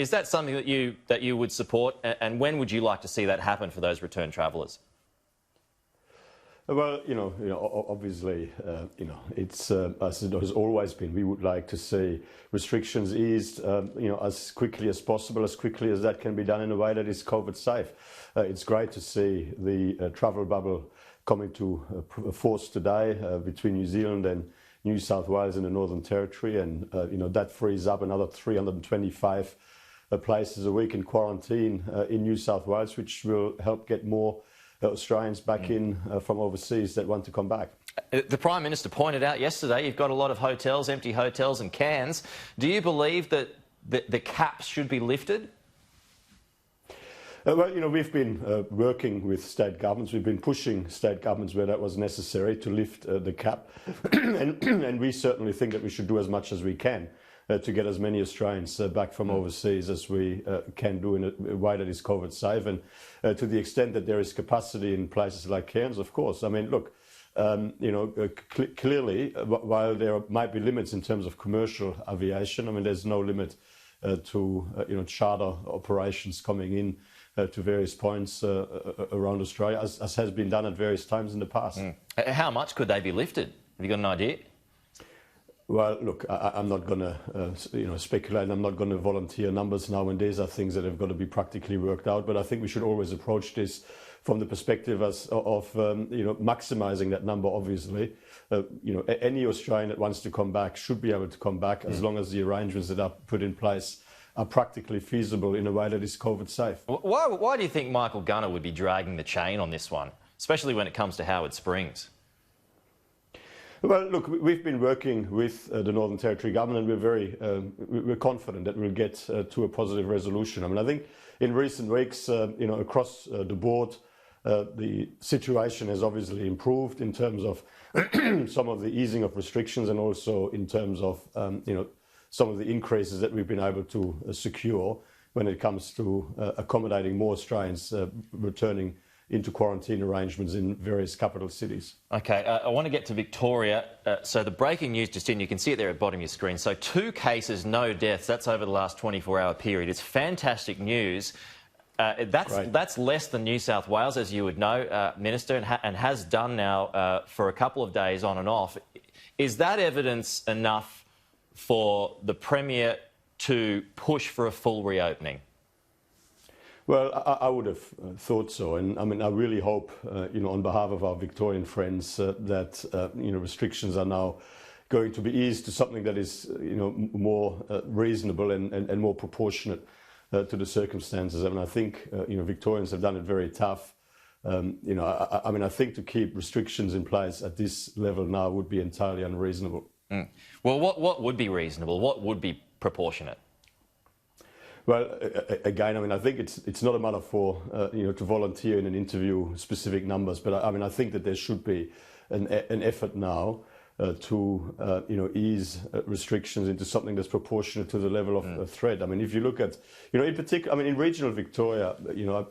Is that something that you would support? And when would you like to see that happen for those return travellers? Well, obviously, it's as it has always been. We would like to see restrictions eased, as quickly as possible, as quickly as that can be done in a way that is COVID safe. It's great to see the travel bubble coming to force today between New Zealand and New South Wales and the Northern Territory, and that frees up another 325 places a week in quarantine in New South Wales, which will help get more Australians back in from overseas that want to come back. The Prime Minister pointed out yesterday you've got a lot of hotels, empty hotels and cans. Do you believe that the caps should be lifted? Well, we've been working with state governments. We've been pushing state governments where that was necessary to lift the cap. and we certainly think that we should do as much as we can to get as many Australians back from overseas as we can do in a way that is COVID safe. And to the extent that there is capacity in places like Cairns, of course. I mean, look, clearly, while there might be limits in terms of commercial aviation, I mean, there's no limit to charter operations coming in to various points around Australia, as has been done at various times in the past. How much could they be lifted? Have you got an idea? Well, look, I'm not going to speculate. I'm not going to volunteer numbers now, and these are things that have got to be practically worked out. But I think we should always approach this from the perspective of maximising that number. Obviously, any Australian that wants to come back should be able to come back as long as the arrangements that are put in place are practically feasible in a way that is COVID safe. Why do you think Michael Gunner would be dragging the chain on this one, especially when it comes to Howard Springs? Well, look, we've been working with the Northern Territory government, and we're confident that we'll get to a positive resolution. I mean, I think in recent weeks, across the board, the situation has obviously improved in terms of some of the easing of restrictions, and also in terms of some of the increases that we've been able to secure when it comes to accommodating more Australians returning into quarantine arrangements in various capital cities. OK, I want to get to Victoria. So the breaking news just in, you can see it there at the bottom of your screen. So 2 cases, no deaths. That's over the last 24-hour period. It's fantastic news. That's less than New South Wales, as you would know, Minister, and has done now for a couple of days on and off. Is that evidence enough for the Premier to push for a full reopening? Well, I would have thought so, and I mean, I really hope, on behalf of our Victorian friends, that restrictions are now going to be eased to something that is, more reasonable and more proportionate to the circumstances. I mean, I think, Victorians have done it very tough. I think to keep restrictions in place at this level now would be entirely unreasonable. Well, what would be reasonable? What would be proportionate? Well, again, I mean, I think it's not a matter for to volunteer in an interview specific numbers, but I mean, I think that there should be an effort now to ease restrictions into something that's proportionate to the level of threat. I mean, if you look at in particular, I mean, in regional Victoria,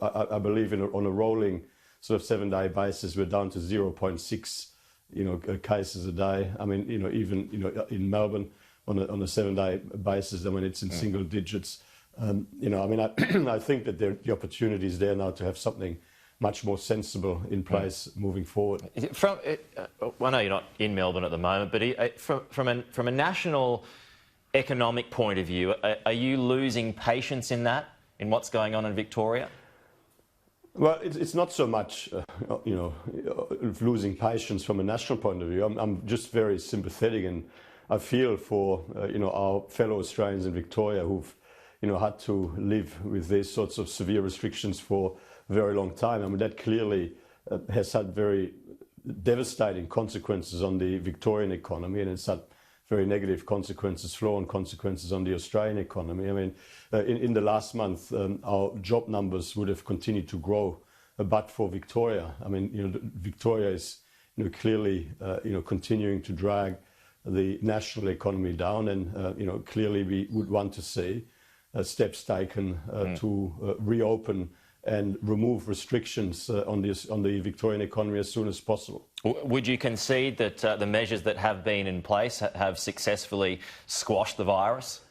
I believe on a rolling sort of 7-day basis, we're down to 0.6 cases a day. I mean, even in Melbourne on a 7-day basis, I mean, it's in single digits. I mean, I think that the opportunity is there now to have something much more sensible in place moving forward. I know you're not in Melbourne at the moment, but from a national economic point of view, are you losing patience in what's going on in Victoria? Well, it's not so much, losing patience from a national point of view. I'm just very sympathetic, and I feel for our fellow Australians in Victoria who've had to live with these sorts of severe restrictions for a very long time. I mean, that clearly has had very devastating consequences on the Victorian economy, and it's had very negative consequences, flow-on consequences on the Australian economy. I mean, in the last month, our job numbers would have continued to grow, but for Victoria. I mean, Victoria is clearly continuing to drag the national economy down, and clearly we would want to see steps taken to reopen and remove restrictions on the Victorian economy as soon as possible. Would you concede that the measures that have been in place have successfully squashed the virus?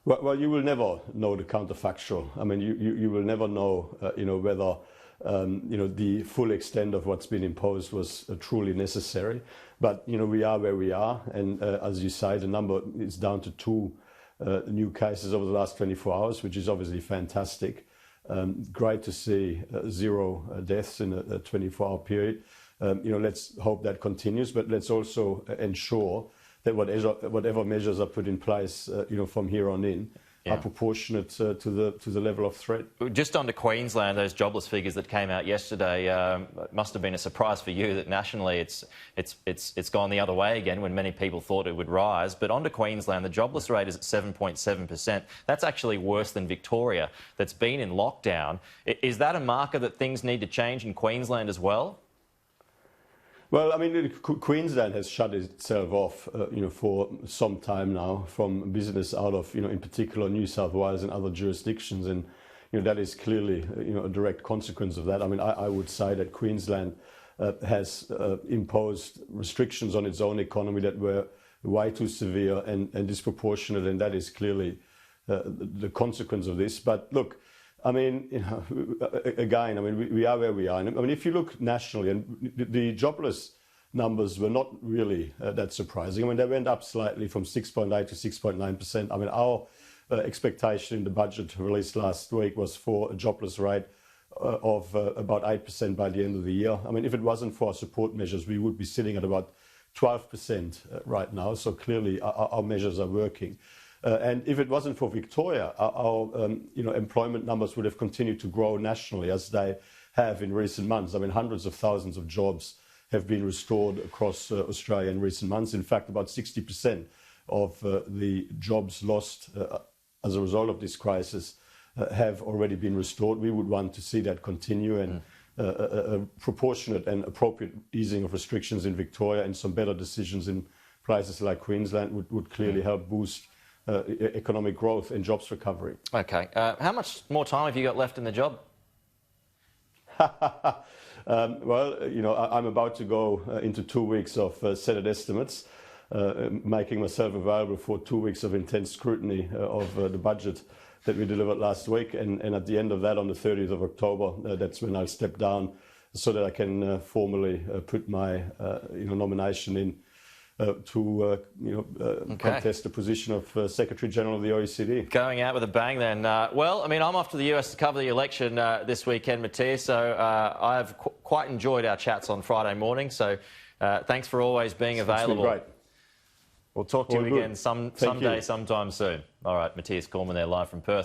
Well, you will never know the counterfactual. I mean, you will never know, whether the full extent of what's been imposed was truly necessary. But we are where we are, and as you say, the number is down to 2 new cases over the last 24 hours, which is obviously fantastic. Great to see 0 deaths in a 24-hour period. Let's hope that continues, but let's also ensure that whatever measures are put in place, from here on in, are proportionate to the level of threat. Just on to Queensland, those jobless figures that came out yesterday, must have been a surprise for you that nationally it's gone the other way again when many people thought it would rise. But on to Queensland, the jobless rate is at 7.7%. That's actually worse than Victoria, that's been in lockdown. Is that a marker that things need to change in Queensland as well? Well, I mean, Queensland has shut itself off, for some time now from business out of, in particular, New South Wales and other jurisdictions, and that is clearly, a direct consequence of that. I mean, I would say that Queensland has imposed restrictions on its own economy that were way too severe and disproportionate, and that is clearly the consequence of this. But look, I mean, again, I mean, we are where we are. I mean, if you look nationally, and the jobless numbers were not really that surprising. I mean, they went up slightly from 6.8 to 6.9%. I mean, our expectation in the budget released last week was for a jobless rate of about 8% by the end of the year. I mean, if it wasn't for our support measures, we would be sitting at about 12% right now. So clearly, our measures are working. And if it wasn't for Victoria, our employment numbers would have continued to grow nationally as they have in recent months. I mean, hundreds of thousands of jobs have been restored across Australia in recent months. In fact, about 60% of the jobs lost as a result of this crisis have already been restored. We would want to see that continue, and a proportionate and appropriate easing of restrictions in Victoria and some better decisions in places like Queensland would clearly help boost economic growth and jobs recovery. OK. How much more time have you got left in the job? Well, I'm about to go into 2 weeks of Senate estimates, making myself available for 2 weeks of intense scrutiny of the budget that we delivered last week. And at the end of that, on the 30th of October, that's when I'll step down so that I can formally put my nomination in to contest the position of Secretary General of the OECD. Going out with a bang then. Well, I mean, I'm off to the US to cover the election this weekend, Mathias, so I've quite enjoyed our chats on Friday morning, so thanks for always being available. It's been great. We'll talk to you again someday, sometime soon. All right, Mathias Cormann there, live from Perth.